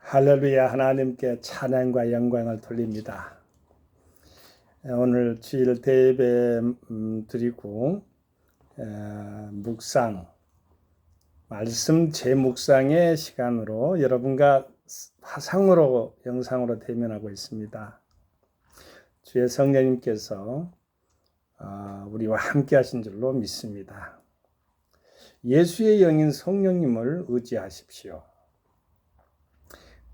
할렐루야. 하나님께 찬양과 영광을 돌립니다. 오늘 주일 대예배 드리고 묵상, 말씀 재묵상의 시간으로 여러분과 화상으로 영상으로 대면하고 있습니다. 주의 성령님께서 우리와 함께 하신 줄로 믿습니다. 예수의 영인 성령님을 의지하십시오.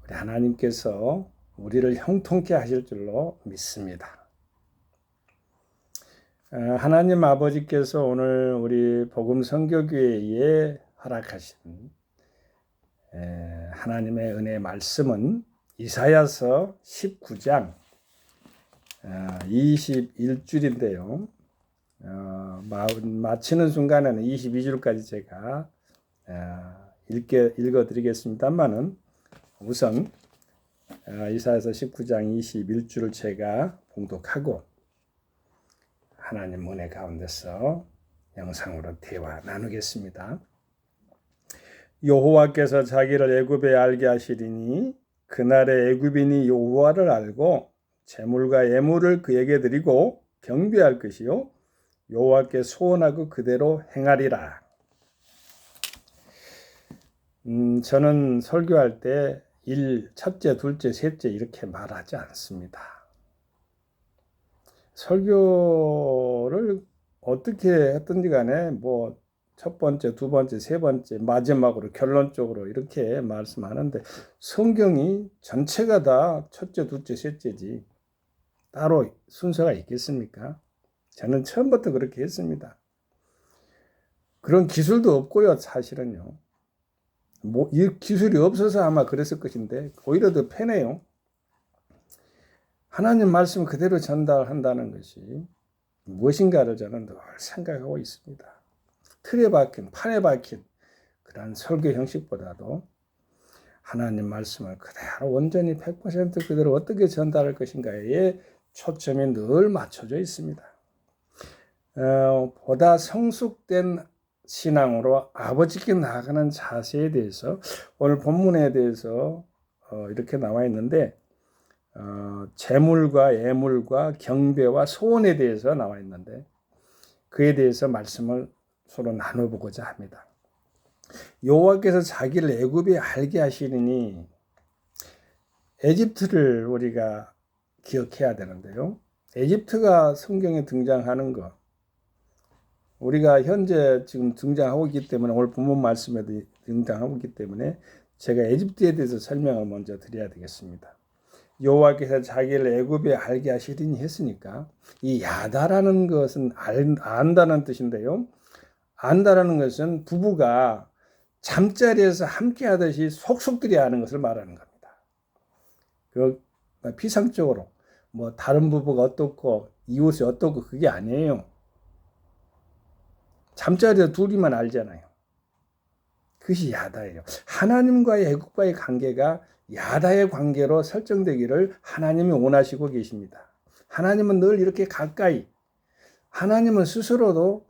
우리 하나님께서 우리를 형통케 하실 줄로 믿습니다. 하나님 아버지께서 오늘 우리 복음선교교회에 허락하신 하나님의 은혜의 말씀은 이사야서 19장 21줄인데요. 마치는 순간에는 22줄까지 제가 읽어드리겠습니다만은 우선 이사야서 19장 21줄을 제가 봉독하고 하나님 은혜 가운데서 영상으로 대화 나누겠습니다. 여호와께서 자기를 애굽에 알게 하시리니 그날에 애굽인이 여호와를 알고 제물과 예물을 그에게 드리고 경배할 것이요 여호와께 소원하고 그대로 행하리라. 저는 설교할 때 첫째, 둘째, 셋째 이렇게 말하지 않습니다. 설교를 어떻게 했든지 간에 첫 번째, 두 번째, 세 번째, 마지막으로 결론적으로 이렇게 말씀하는데 성경이 전체가 다 첫째, 둘째, 셋째지 따로 순서가 있겠습니까? 저는 처음부터 그렇게 했습니다. 그런 기술도 없고요, 사실은요. 이 기술이 없어서 아마 그랬을 것인데 오히려 더 편해요. 하나님 말씀 그대로 전달한다는 것이 무엇인가를 저는 늘 생각하고 있습니다. 틀에 박힌, 판에 박힌 그런 설교 형식보다도 하나님 말씀을 그대로 온전히 100% 그대로 어떻게 전달할 것인가에 초점이 늘 맞춰져 있습니다. 보다 성숙된 신앙으로 아버지께 나아가는 자세에 대해서 오늘 본문에 대해서 이렇게 나와 있는데 제물과 예물과 경배와 소원에 대해서 나와 있는데 그에 대해서 말씀을 서로 나눠보고자 합니다. 여호와께서 자기를 애굽에 알게 하시리니 에집트를 우리가 기억해야 되는데요. 에집트가 성경에 등장하는 것 우리가 현재 지금 등장하고 있기 때문에 오늘 본문 말씀에도 등장하고 있기 때문에 제가 에집트에 대해서 설명을 먼저 드려야 되겠습니다. 여호와께서 자기를 애굽에 알게 하시리니 했으니까 이 야다라는 것은 안다는 뜻인데요. 안다라는 것은 부부가 잠자리에서 함께 하듯이 속속들이 하는 것을 말하는 겁니다. 그 피상적으로 다른 부부가 어떻고 이웃이 어떻고 그게 아니에요. 잠자리에서 둘이만 알잖아요. 그것이 야다예요. 하나님과의 애굽과의 관계가 야다의 관계로 설정되기를 하나님이 원하시고 계십니다. 하나님은 늘 이렇게 가까이, 하나님은 스스로도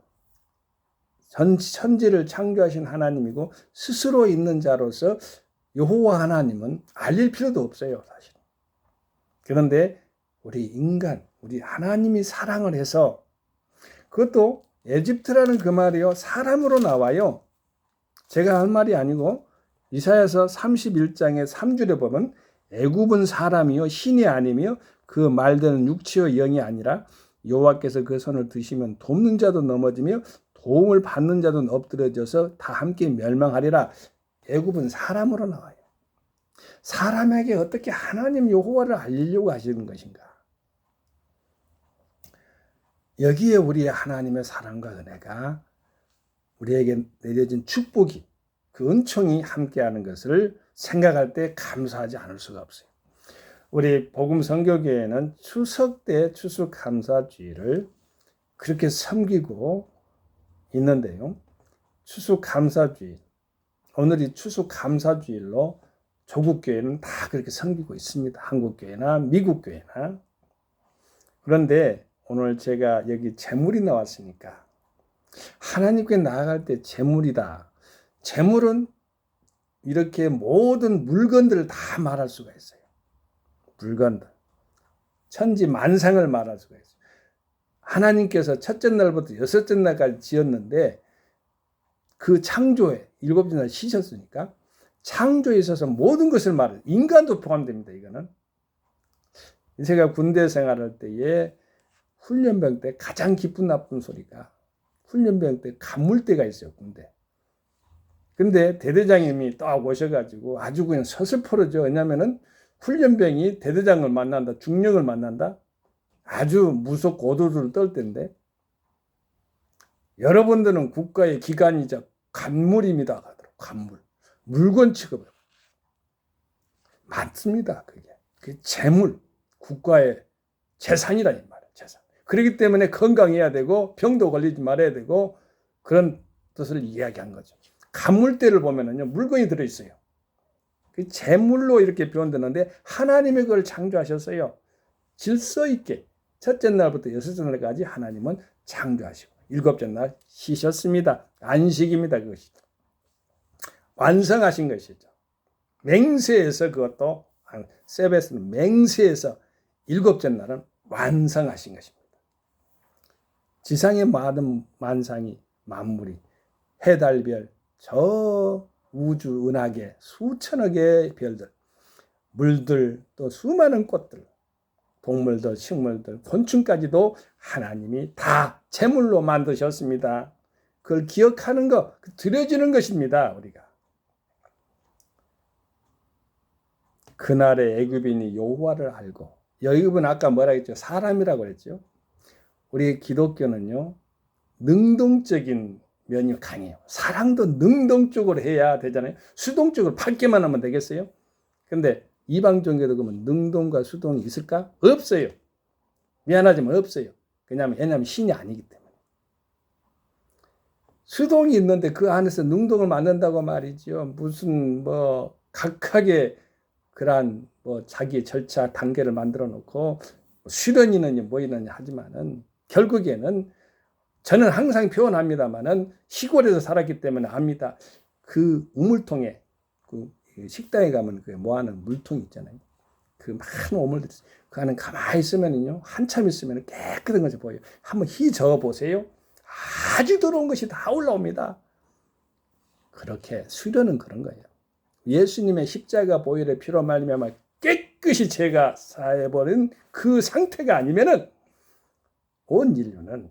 천지를 창조하신 하나님이고 스스로 있는 자로서 여호와 하나님은 알릴 필요도 없어요, 사실. 그런데 우리 인간, 우리 하나님이 사랑을 해서 그것도 에집트라는 그 말이요 사람으로 나와요. 제가 한 말이 아니고 이사야서 31장의 3절에 보면 애굽은 사람이요 신이 아니며 그 말되는 육체와 영이 아니라 여호와께서 그 손을 드시면 돕는 자도 넘어지며 도움을 받는 자도 엎드려져서 다 함께 멸망하리라. 애굽은 사람으로 나와요. 사람에게 어떻게 하나님 여호와를 알리려고 하시는 것인가? 여기에 우리의 하나님의 사랑과 은혜가 우리에게 내려진 축복이 그 은총이 함께하는 것을 생각할 때 감사하지 않을 수가 없어요. 우리 복음선교교회는 추석 때 추수감사주일을 그렇게 섬기고 있는데요. 추수감사주일, 오늘이 추수감사주일로 조국교회는 다 그렇게 섬기고 있습니다. 한국교회나 미국교회나. 그런데 오늘 제가 여기 제물이 나왔으니까 하나님께 나아갈 때 제물이다. 제물은 이렇게 모든 물건들을 다 말할 수가 있어요. 물건들. 천지 만상을 말할 수가 있어요. 하나님께서 첫째 날부터 여섯째 날까지 지었는데 그 창조에 일곱째 날 쉬셨으니까 창조에 있어서 모든 것을 말해요. 인간도 포함됩니다. 이거는. 제가 군대 생활할 때에 훈련병 때 가장 기쁜 나쁜 소리가 훈련병 때 간물대가 있어요. 군대. 근데 대대장님이 딱 오셔가지고 아주 그냥 서슬퍼러져. 왜냐면은 훈련병이 대대장을 만난다. 중령을 만난다. 아주 무섭고 오돌오돌 떨 때인데 여러분들은 국가의 기관이자 간물입니다. 간물. 물건 취급을. 많습니다. 그게 재물. 국가의 재산이라 이 말이에요. 재산. 그렇기 때문에 건강해야 되고 병도 걸리지 말아야 되고 그런 뜻을 이야기한 거죠. 간물대를 보면은요 물건이 들어있어요. 그 재물로 이렇게 표현되는데 하나님이 그걸 창조하셨어요. 질서 있게 첫째 날부터 여섯째 날까지 하나님은 창조하시고 일곱째 날 쉬셨습니다. 안식입니다. 그것이 완성하신 것이죠. 맹세해서 그것도 세베스는 맹세해서 일곱째 날은 완성하신 것입니다. 지상의 많은 만상이 만물이 해달별 저 우주 은하계 수천억 개의 별들 물들 또 수많은 꽃들 동물들 식물들 곤충까지도 하나님이 다 제물로 만드셨습니다. 그걸 기억하는 것 드려지는 것입니다. 우리가 그날의 애굽인이 여호와를 알고 애굽은 아까 뭐라 했죠? 사람이라고 그랬죠. 우리 기독교는요 능동적인 면이 강해요. 사랑도 능동적으로 해야 되잖아요. 수동적으로 받기만 하면 되겠어요? 근데 이방 종교도 그러면 능동과 수동이 있을까? 없어요. 미안하지만 없어요. 왜냐하면 신이 아니기 때문에. 수동이 있는데 그 안에서 능동을 만든다고 말이죠. 무슨 각하게 그러한 자기의 절차 단계를 만들어 놓고 수련이느냐 뭐이느냐 하지만은 결국에는 저는 항상 표현합니다만은 시골에서 살았기 때문에 압니다. 그 우물통에 그 식당에 가면 그 모아놓은 물통 있잖아요. 그 많은 오물들 그 안에 가만히 있으면요 한참 있으면 깨끗한 것이 보여요. 한번 휘 저어 보세요. 아주 더러운 것이 다 올라옵니다. 그렇게 수련은 그런 거예요. 예수님의 십자가 보혈의 피로 말미암아 깨끗이 죄가 사해버린 그 상태가 아니면은 온 인류는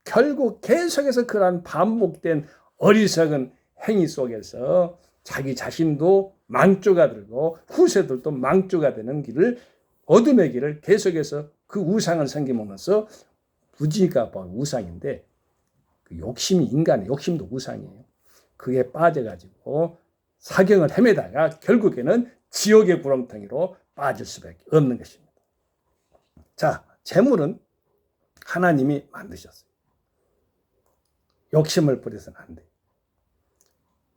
결국 계속해서 그러한 반복된 어리석은 행위 속에서 자기 자신도 망조가 들고 후세들도 망조가 되는 길을 어둠의 길을 계속해서 그 우상을 섬기면서 부지가 우상인데 그 욕심이 인간의 욕심도 우상이에요. 그게 빠져가지고 사경을 헤매다가 결국에는 지옥의 구렁텅이로 빠질 수밖에 없는 것입니다. 자, 재물은 하나님이 만드셨어요. 욕심을 부려서는 안 돼요.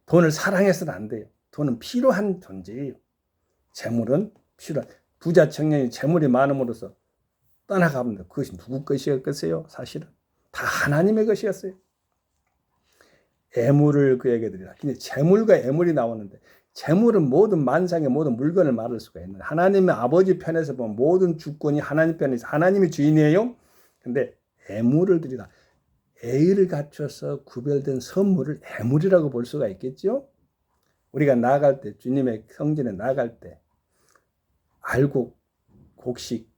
돈을 사랑해서는 안 돼요. 돈은 필요한 존재예요. 재물은 필요한. 부자 청년이 재물이 많음으로써 떠나갑니다. 그것이 누구 것이었겠어요? 사실은 다 하나님의 것이었어요. 애물을 그에게 드리라. 근데 재물과 애물이 나오는데 재물은 모든 만상의 모든 물건을 말할 수가 있는데 하나님의 아버지 편에서 보면 모든 주권이 하나님 편에서 하나님이 주인이에요. 근데 애물을 드리라. 애를 갖춰서 구별된 선물을 애물이라고 볼 수가 있겠죠. 우리가 나아갈 때 주님의 성전에 나아갈 때 알곡, 곡식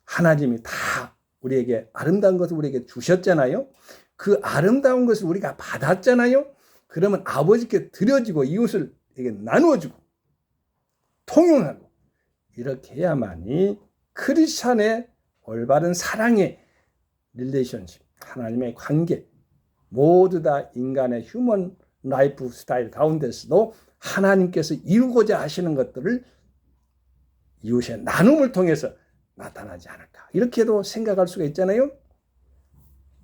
하나님이 다 우리에게 아름다운 것을 우리에게 주셨잖아요. 그 아름다운 것을 우리가 받았잖아요. 그러면 아버지께 드려지고 이웃을 나누어주고 통용하고 이렇게 해야만이 크리스찬의 올바른 사랑의 릴레이션십 하나님의 관계 모두 다 인간의 휴먼 라이프 스타일 가운데서도 하나님께서 이루고자 하시는 것들을 이웃의 나눔을 통해서 나타나지 않을까 이렇게도 생각할 수가 있잖아요.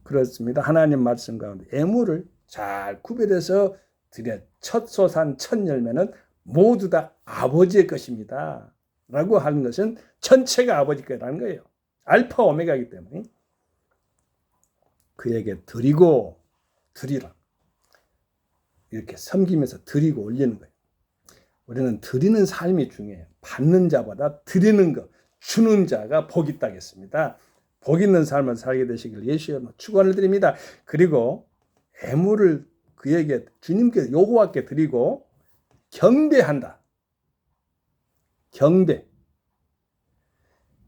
그렇습니다. 하나님 말씀 가운데 애물을 잘 구별해서 드려 첫 소산 첫 열매는 모두 다 아버지의 것입니다 라고 하는 것은 전체가 아버지 거라는 거예요. 알파 오메가이기 때문에 그에게 드리고 드리라 이렇게 섬기면서 드리고 올리는 거예요. 우리는 드리는 삶이 중요해요. 받는 자보다 드리는 것, 주는 자가 복 있다겠습니다. 복 있는 삶을 살게 되시길 예수의 이름으로 축원을 드립니다. 그리고 애물을 그에게 주님께 여호와께 드리고 경배한다.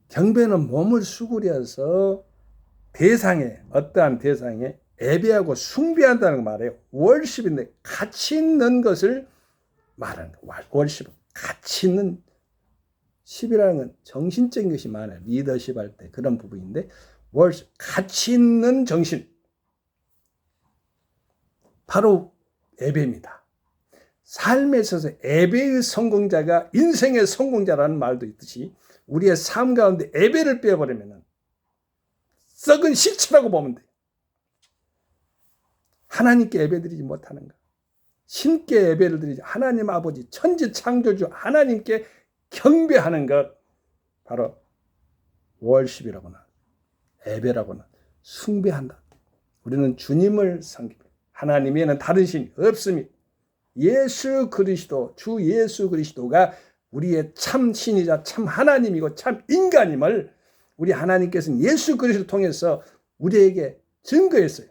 경배는 몸을 수그려서 어떠한 대상에 예배하고 숭배한다는 말이에요. 월십인데 가치 있는 것을 말하는 거예요. 월십은 가치 있는, 십이라는 건 정신적인 것이 많아요. 리더십 할 때 그런 부분인데 월십, 가치 있는 정신, 바로 예배입니다. 삶에 있어서 예배의 성공자가 인생의 성공자라는 말도 있듯이 우리의 삶 가운데 예배를 빼버리면 썩은 시체라고 보면 돼요. 하나님께 예배드리지 못하는 것, 신께 예배를 드리지, 하나님 아버지 천지 창조주 하나님께 경배하는 것, 바로 월십이라고나 예배라고나 숭배한다. 우리는 주님을 섬깁니다. 하나님에는 다른 신이 없습니다. 예수 그리스도, 주 예수 그리스도가 우리의 참 신이자 참 하나님이고 참 인간임을 우리 하나님께서는 예수 그리스도를 통해서 우리에게 증거했어요.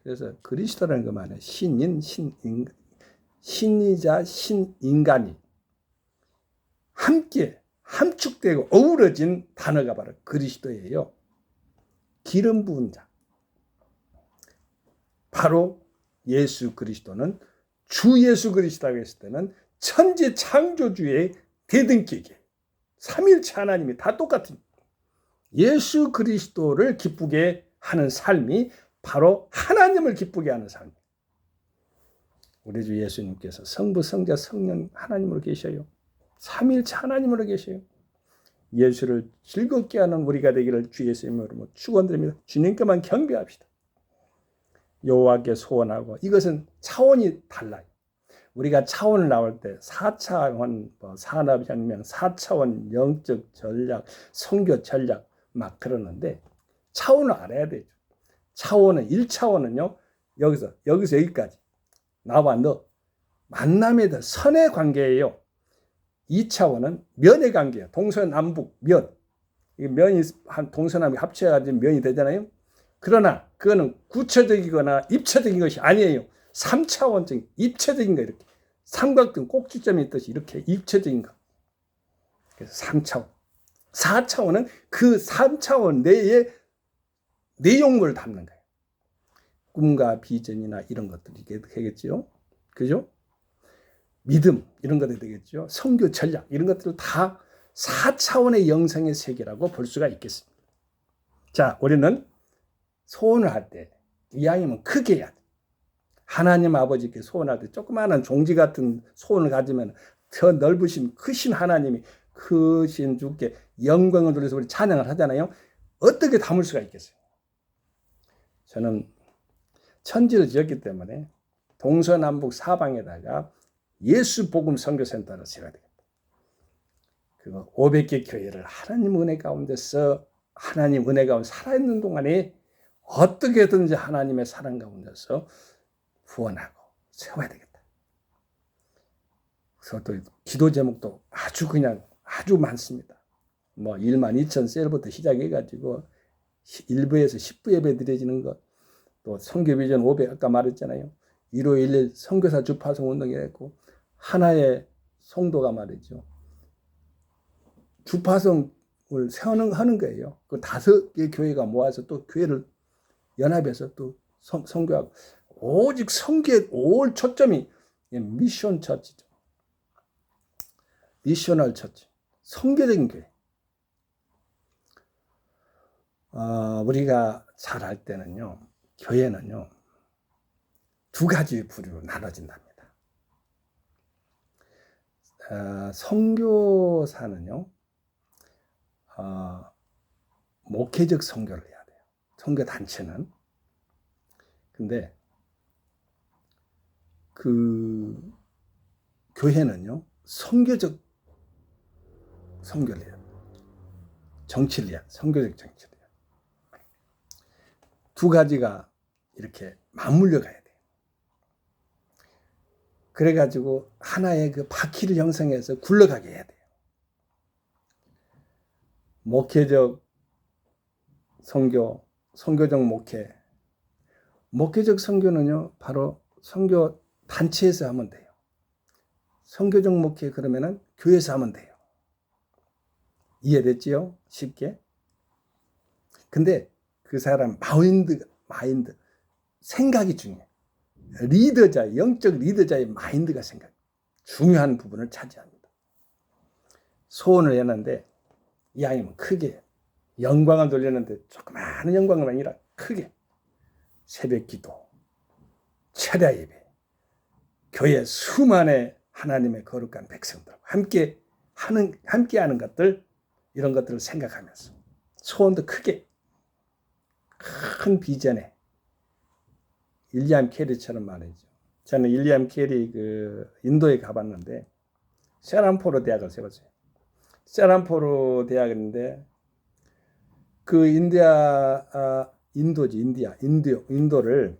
그래서 그리스도라는 것만은 신이자 신인간이 함께 함축되고 어우러진 단어가 바로 그리스도예요. 기름 부은 자, 바로 예수 그리스도는, 주 예수 그리스도라고 했을 때는 천지 창조주의 대등기계, 삼일체 하나님이 다 똑같은 예수 그리스도를 기쁘게 하는 삶이 바로 하나님을 기쁘게 하는 삶이에요. 우리 주 예수님께서 성부, 성자, 성령 하나님으로 계셔요. 삼일체 하나님으로 계셔요. 예수를 즐겁게 하는 우리가 되기를 주 예수님으로 축원드립니다. 주님께만 경배합시다. 여호와께 소원하고, 이것은 차원이 달라요. 우리가 차원을 나올 때 4차원 산업혁명, 4차원 영적 전략, 선교 전략 막 그러는데 차원을 알아야 되죠. 차원은 1차원은요. 여기서 여기까지. 나와 너 만남에 대한 선의 관계예요. 2차원은 면의 관계예요. 동서남북 면. 이 면이 한 동서남북 합쳐가지고 면이 되잖아요. 그러나 그거는 구체적이거나 입체적인 것이 아니에요. 3차원적인 입체적인 거, 이렇게 삼각등 꼭지점이 있듯이 이렇게 입체적인 거. 그래서 3차원. 4차원은 그 3차원 내에 내용물을 담는 거예요. 꿈과 비전이나 이런 것들이 되겠죠. 그죠? 믿음 이런 것들이 되겠죠. 선교 전략 이런 것들을 다 4차원의 영성의 세계라고 볼 수가 있겠습니다. 자, 우리는 소원을 할 때 이왕이면 크게 해야 돼. 하나님 아버지께 소원할 때 조그마한 종지 같은 소원을 가지면 더 넓으신 크신 하나님이, 크신 주께 영광을 돌려서 우리 찬양을 하잖아요. 어떻게 담을 수가 있겠어요? 저는 천지를 지었기 때문에 동서남북 사방에다가 예수 복음 선교센터를 세워야 되겠다. 그거 500개 교회를 하나님 은혜 가운데서, 하나님 은혜 가운데 살아있는 동안에 어떻게든지 하나님의 사랑 가운데서 후원하고 세워야 되겠다. 그래서 또 기도 제목도 아주 많습니다. 12,000셀부터 시작해가지고 1부에서 10부 예배 드려지는 것, 또 선교비전 500 아까 말했잖아요. 1511 선교사 주파송 운동이랬고, 하나의 성도가 말이죠. 주파성을 하는 거예요. 그 5개 교회가 모아서 또 교회를 연합해서 또 선교하고, 오직 선교의 올 초점이 미션 처치죠. 미셔널 처치. 선교적인 교회. 우리가 잘 알 때는요, 교회는요, 2가지 부류로 나눠진답니다. 선교사는요, 목회적 선교를 해야 돼요. 선교 단체는. 근데 그 교회는요, 선교적 선교를 해야 돼요. 정치를 해야 돼요. 선교적 정치를 해야 돼요. 2가지가 이렇게 맞물려 가야 돼요. 그래가지고 하나의 그 바퀴를 형성해서 굴러가게 해야 돼요. 목회적 선교, 선교적 목회. 목회적 선교는요, 바로 선교 단체에서 하면 돼요. 선교적 목회 그러면은 교회에서 하면 돼요. 이해됐지요? 쉽게. 근데 그 사람 마인드, 생각이 중요해요. 리더자, 영적 리더자의 마인드가 중요한 부분을 차지합니다. 소원을 했는데 이 아이는 크게 영광을 돌렸는데 조그마한 영광은 아니라 크게 새벽 기도, 철야 예배, 교회 수많은 하나님의 거룩한 백성들 함께 하는 것들, 이런 것들을 생각하면서 소원도 크게 큰 비전에 윌리엄 캐리처럼 말이죠. 저는 윌리엄 캐리 인도에 가봤는데 세란포로 대학을 세웠어요. 세란포로 대학인데 그 인도를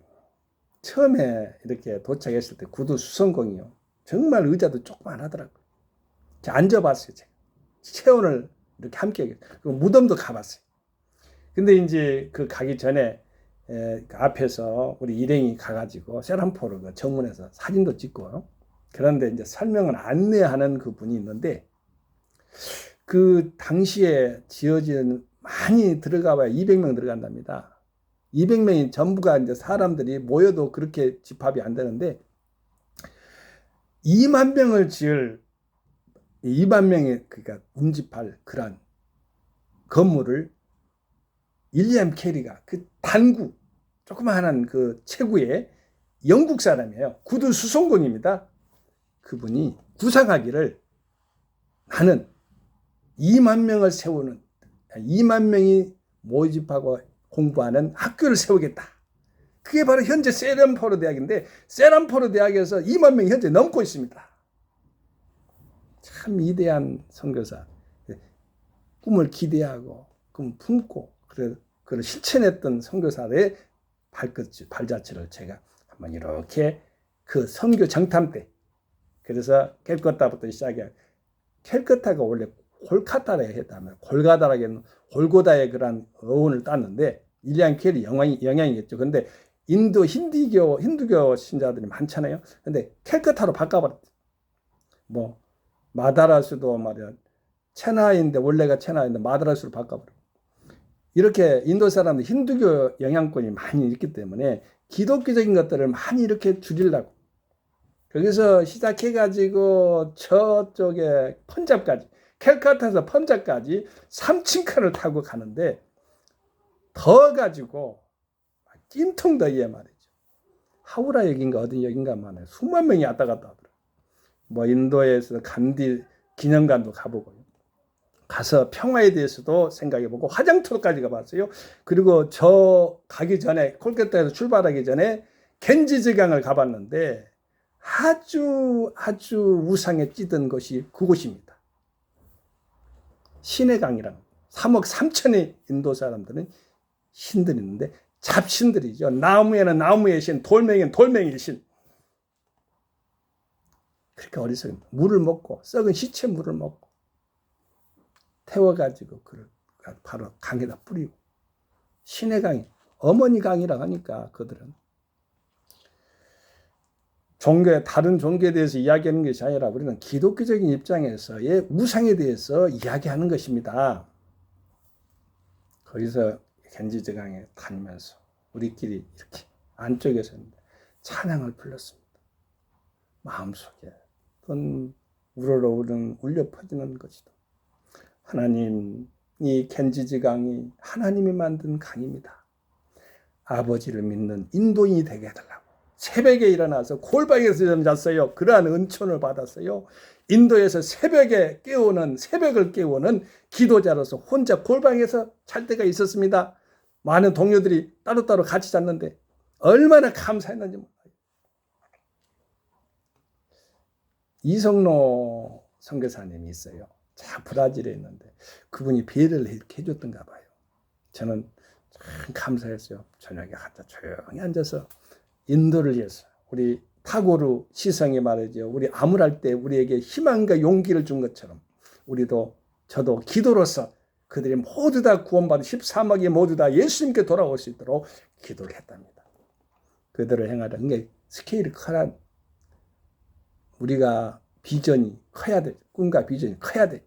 처음에 이렇게 도착했을 때 구두 수성공이요. 정말 의자도 조그만하더라고요. 앉아봤어요. 제가. 체온을 이렇게 함께 무덤도 가봤어요. 근데 이제 그 가기 전에 그 앞에서 우리 일행이 가가지고 세란포로 그 정문에서 사진도 찍고, 그런데 이제 설명을 안내하는 그 분이 있는데 그 당시에 지어진 많이 들어가봐야 200명 들어간답니다. 200명이 전부가 이제 사람들이 모여도 그렇게 집합이 안 되는데 2만 명을 지을 2만 명의 그러니까 운집할 그런 건물을 윌리엄 캐리가 그 단구 조그마한 그 체구의 영국 사람이에요. 구두 수송공입니다. 그분이 구상하기를 나는 2만 명을 세우는 2만 명이 모집하고 공부하는 학교를 세우겠다. 그게 바로 현재 세란포로 대학인데 세란포로 대학에서 2만 명이 현재 넘고 있습니다. 참 위대한 선교사. 꿈을 기대하고 꿈을 품고 그걸 실천했던 선교사의 발자취를 제가 한번 이렇게 그 선교 정탐 때, 그래서 캘커타부터 시작해. 캘커타가 원래 콜카타라 했다면 골고다의 그런 어원을 땄는데 윌리엄 캐리 영향이겠죠. 근데 인도 힌두교 신자들이 많잖아요. 근데 캘커타로 바꿔버렸죠. 뭐 마다라스도 말이야 체나이인데 원래가 체나이인데 마다라스로 바꿔버려. 이렇게 인도 사람들 힌두교 영향권이 많이 있기 때문에 기독교적인 것들을 많이 이렇게 줄이려고 거기서 시작해가지고 저쪽에 펀잡까지, 캘커타에서 펀잡까지 3층칸을 타고 가는데 더가지고 찜통 더위에 말이죠. 하우라 역인가 어디 역인가 말이에요. 수만 명이 왔다 갔다 하더라고요. 뭐 인도에서 간디 기념관도 가보고요. 가서 평화에 대해서도 생각해보고 화장터까지 가봤어요. 그리고 저 가기 전에 콜카타에서 출발하기 전에 겐지즈강을 가봤는데 아주 우상에 찌든 것이 그곳입니다. 신의 강이랑 3억 3천의 인도 사람들은 신들이 있는데 잡신들이죠. 나무에는 나무의 신, 돌멩이는 돌멩이의 신. 그렇게 어리석은 물을 먹고 썩은 시체 물을 먹고 태워가지고 그걸 바로 강에다 뿌리고 신의 강이 어머니 강이라고 하니까 그들은 다른 종교에 대해서 이야기하는 것이 아니라 우리는 기독교적인 입장에서의 우상에 대해서 이야기하는 것입니다. 거기서 겐지즈강에 다니면서 우리끼리 이렇게 안쪽에서 찬양을 불렀습니다. 마음속에 우러러오르는 울려 퍼지는 것이다. 하나님, 이 겐지즈강이 하나님이 만든 강입니다. 아버지를 믿는 인도인이 되게 해달라고. 새벽에 일어나서 골방에서 잤어요. 그러한 은총을 받았어요. 인도에서 새벽을 깨우는 기도자로서 혼자 골방에서 잘 때가 있었습니다. 많은 동료들이 따로따로 같이 잤는데 얼마나 감사했는지 몰라요. 이성로 선교사님이 있어요. 참 브라질에 있는데 그분이 배려를 해줬던가 봐요. 저는 참 감사했어요. 저녁에 조용히 앉아서 인도를 위해서 우리 타고르 시성이 말이죠. 우리 암울할 때 우리에게 희망과 용기를 준 것처럼 우리도 저도 기도로서 그들이 모두 다 구원받은 13억이 모두 다 예수님께 돌아올 수 있도록 기도를 했답니다. 그들을 행하는 게 스케일이 커야 우리가 비전이 커야 돼. 꿈과 비전이 커야 돼.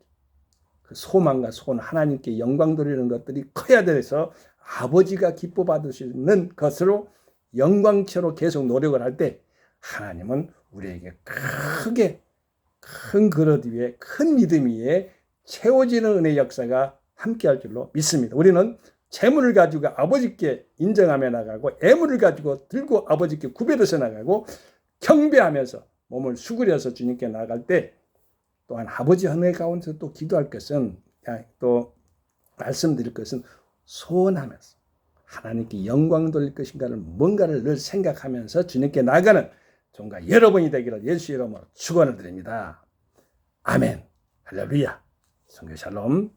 그 소망과 소원 하나님께 영광 돌리는 것들이 커야 돼서 아버지가 기뻐 받으시는 것으로 영광체로 계속 노력을 할 때 하나님은 우리에게 크게 큰 그릇 위에 큰 믿음 위에 채워지는 은혜 역사가 함께할 줄로 믿습니다. 우리는 재물을 가지고 아버지께 인정하며 나가고 애물을 가지고 들고 아버지께 구별해서 나가고 경배하면서 몸을 수그려서 주님께 나갈 때 또한 아버지 은혜 가운데서 또 기도할 것은 또 말씀드릴 것은 소원하면서 하나님께 영광 돌릴 것인가를 뭔가를 늘 생각하면서 주님께 나가는 종과 여러분이 되기를 예수 이름으로 축원을 드립니다. 아멘. 할렐루야. 성교 샬롬.